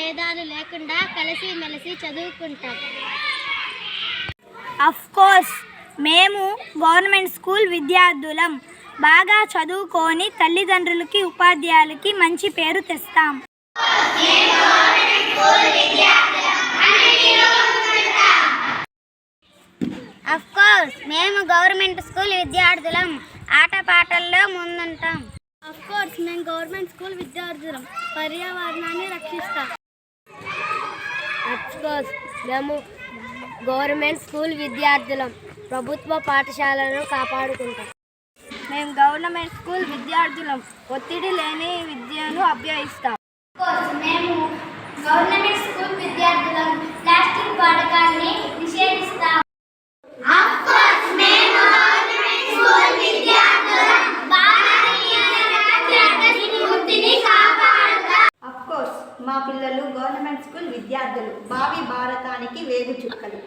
భేదాలు లేకుండా కలిసిమెలిసి చదువుకుంటాం. అఫ్ కోర్స్ మేము గవర్నమెంట్ స్కూల్ విద్యార్థులం. బాగా చదువుకొని తల్లిదండ్రులకి ఉపాధ్యాయులకి మంచి పేరు తెస్తాం. అఫ్ కోర్స్ మేము గవర్నమెంట్ స్కూల్ విద్యార్థులం. ఆటపాటల్లో ముందుంటాం. అఫ్ కోర్స్ మేము గవర్నమెంట్ స్కూల్ విద్యార్థులం. పర్యావరణాన్ని రక్షిస్తాం. అఫ్ కోర్స్ మేము గవర్నమెంట్ స్కూల్ విద్యార్థులం. ప్రభుత్వ పాఠశాలను కాపాడుకుంటాం. మేము గవర్నమెంట్ స్కూల్ విద్యార్థులం. ఒత్తిడి లేని విద్యను అభ్యసిస్తాం. మేము గవర్నమెంట్ స్కూల్ విద్యార్థులం. ప్లాస్టిక్ వాడకాన్ని నిషేధిస్తాం. మా పిల్లలు గవర్నమెంట్ స్కూల్ విద్యార్థులు. భావి భారతానికి వేగు చుక్కలు.